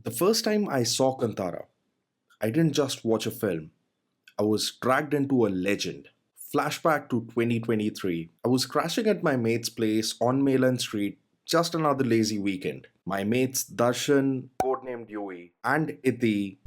The first time I saw Kantara, I didn't just watch a film, I was dragged into a legend. Flashback to 2023. I was crashing at my mate's place on Mayland Street, just another lazy weekend. My mates Darshan, codenamed Yui, and Iti.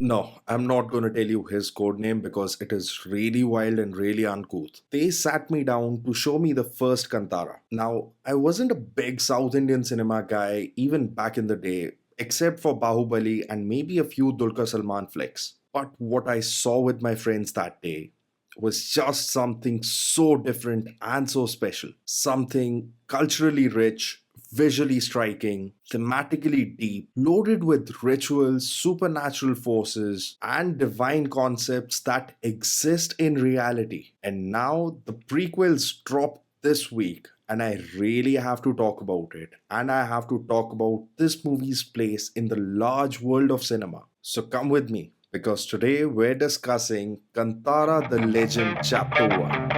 No, I'm not going to tell you his code name because it is really wild and really uncouth. They sat me down to show me the first Kantara. Now, I wasn't a big South Indian cinema guy even back in the day, except for Baahubali and maybe a few Dulquer Salman flicks. But what I saw with my friends that day was just something so different and so special. Something culturally rich, visually striking, thematically deep, loaded with rituals, supernatural forces, and divine concepts that exist in reality. And now the prequels drop this week. And I really have to talk about it. And I have to talk about this movie's place in the large world of cinema. So come with me because today we're discussing Kantara the Legend Chapter 1.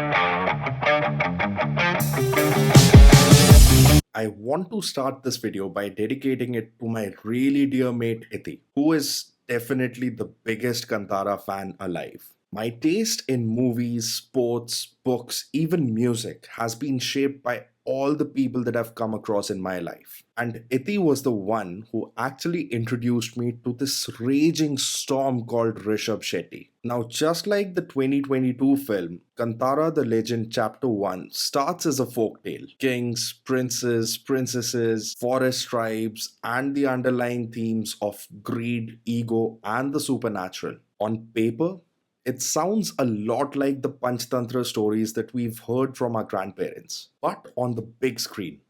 I want to start this video by dedicating it to my really dear mate Iti, who is definitely the biggest Kantara fan alive. My taste in movies, sports, books, even music has been shaped by all the people that I've come across in my life. And Iti was the one who actually introduced me to this raging storm called Rishab Shetty. Now, just like the 2022 film, Kantara the Legend Chapter 1 starts as a folktale. Kings, princes, princesses, forest tribes, and the underlying themes of greed, ego, and the supernatural. On paper, it sounds a lot like the Panchtantra stories that we've heard from our grandparents. But on the big screen,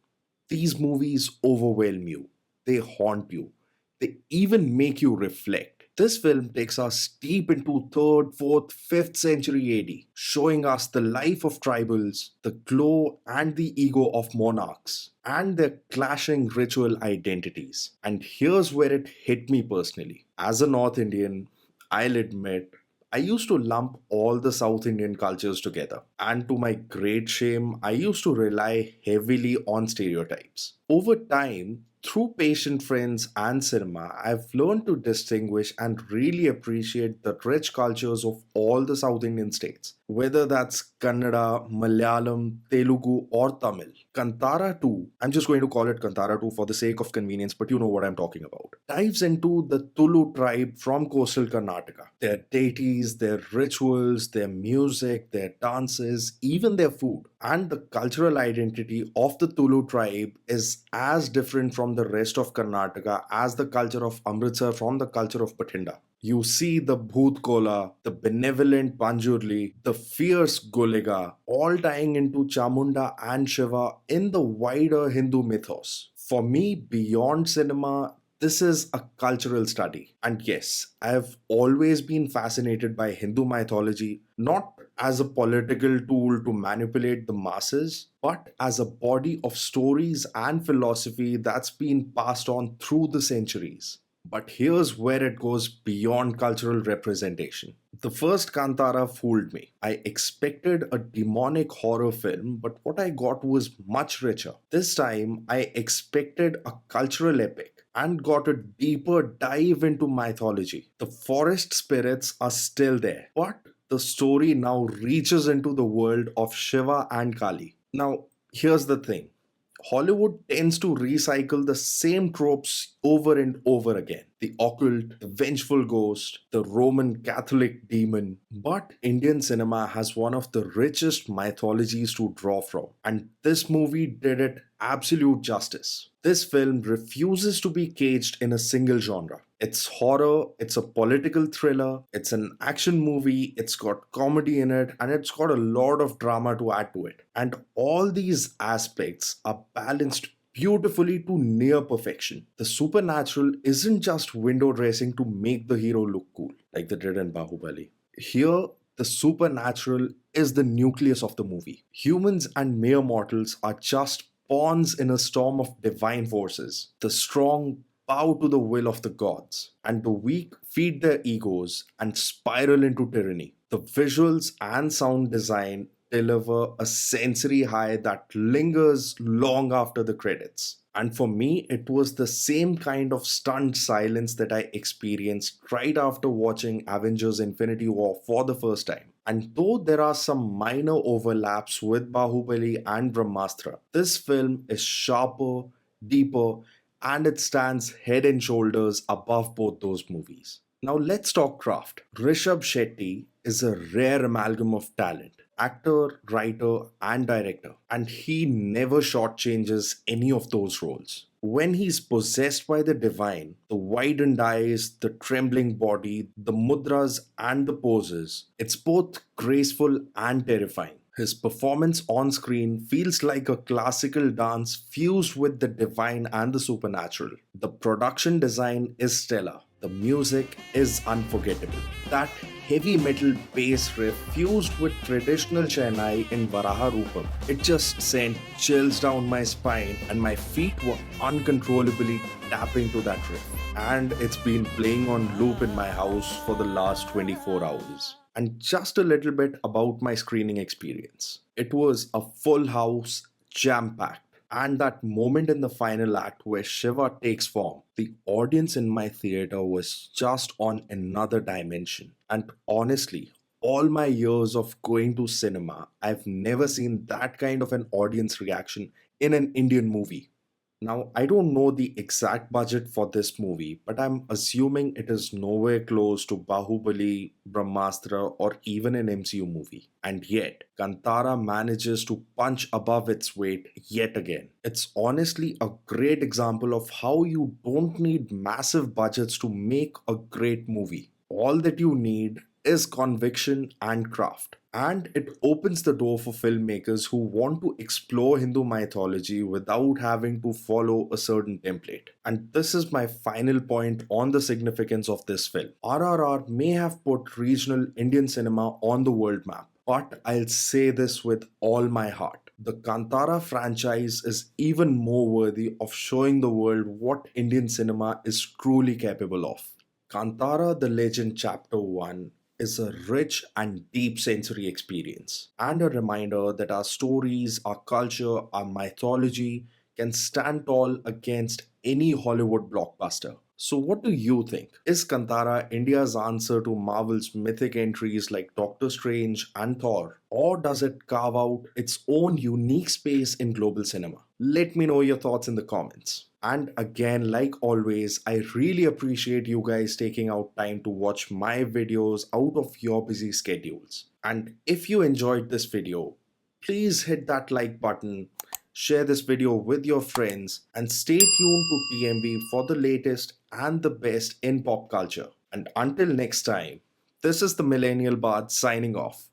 these movies overwhelm you, they haunt you, they even make you reflect. This film takes us deep into 3rd, 4th, 5th century AD, showing us the life of tribals, the glow and the ego of monarchs, and their clashing ritual identities. And here's where it hit me personally. As a North Indian, I'll admit I used to lump all the South Indian cultures together, and to my great shame, I used to rely heavily on stereotypes. Over time, through patient friends and cinema, I've learned to distinguish and really appreciate the rich cultures of all the South Indian states, whether that's Kannada, Malayalam, Telugu, or Tamil. Kantara 2, I'm just going to call it Kantara 2 for the sake of convenience, but you know what I'm talking about, dives into the Tulu tribe from coastal Karnataka. Their deities, their rituals, their music, their dances, even their food. And the cultural identity of the Tulu tribe is as different from the rest of Karnataka as the culture of Amritsar from the culture of Bathinda. You see the Bhoot Kola, the benevolent Panjurli, the fierce Golega, all tying into Chamunda and Shiva in the wider Hindu mythos. For me, beyond cinema, this is a cultural study. And yes, I have always been fascinated by Hindu mythology, not as a political tool to manipulate the masses, but as a body of stories and philosophy that's been passed on through the centuries. But here's where it goes beyond cultural representation. The first Kantara fooled me. I expected a demonic horror film, but what I got was much richer. This time, I expected a cultural epic and got a deeper dive into mythology. The forest spirits are still there, but the story now reaches into the world of Shiva and Kali. Now, here's the thing. Hollywood tends to recycle the same tropes over and over again. The occult, the vengeful ghost, the Roman Catholic demon. But Indian cinema has one of the richest mythologies to draw from. And this movie did it absolute justice. This film refuses to be caged in a single genre. It's horror, it's a political thriller, it's an action movie, it's got comedy in it, and it's got a lot of drama to add to it. And all these aspects are balanced beautifully to near perfection. The supernatural isn't just window dressing to make the hero look cool, like they did in Bahubali. Here, the supernatural is the nucleus of the movie. Humans and mere mortals are just pawns in a storm of divine forces. The strong bow to the will of the gods, and the weak feed their egos and spiral into tyranny. The visuals and sound design deliver a sensory high that lingers long after the credits. And for me, it was the same kind of stunned silence that I experienced right after watching Avengers Infinity War for the first time. And though there are some minor overlaps with Bahubali and Brahmastra, this film is sharper, deeper, and it stands head and shoulders above both those movies. Now let's talk craft. Rishab Shetty is a rare amalgam of talent. Actor, writer, and director, and he never shortchanges any of those roles. When he's possessed by the divine, the widened eyes, the trembling body, the mudras, and the poses, it's both graceful and terrifying. His performance on screen feels like a classical dance fused with the divine and the supernatural. The production design is stellar. The music is unforgettable. That heavy metal bass riff fused with traditional Chennai in Varaha Rupam. It just sent chills down my spine and my feet were uncontrollably tapping to that riff. And it's been playing on loop in my house for the last 24 hours. And just a little bit about my screening experience. It was a full house, jam packed. And that moment in the final act where Shiva takes form, the audience in my theater was just on another dimension. And honestly, all my years of going to cinema, I've never seen that kind of an audience reaction in an Indian movie. Now, I don't know the exact budget for this movie, but I'm assuming it is nowhere close to Bahubali, Brahmastra, or even an MCU movie. And yet, Kantara manages to punch above its weight yet again. It's honestly a great example of how you don't need massive budgets to make a great movie. All that you need is conviction and craft. And it opens the door for filmmakers who want to explore Hindu mythology without having to follow a certain template. And this is my final point on the significance of this film. RRR may have put regional Indian cinema on the world map, but I'll say this with all my heart. The Kantara franchise is even more worthy of showing the world what Indian cinema is truly capable of. Kantara the Legend Chapter 1 is a rich and deep sensory experience, and a reminder that our stories, our culture, our mythology can stand tall against any Hollywood blockbuster. So, what do you think? Is Kantara India's answer to Marvel's mythic entries like Doctor Strange and Thor? Or does it carve out its own unique space in global cinema? Let me know your thoughts in the comments. And again, like always, I really appreciate you guys taking out time to watch my videos out of your busy schedules. And if you enjoyed this video, please hit that like button, share this video with your friends, and stay tuned to TMB for the latest and the best in pop culture. And until next time, this is the Millennial Bard signing off.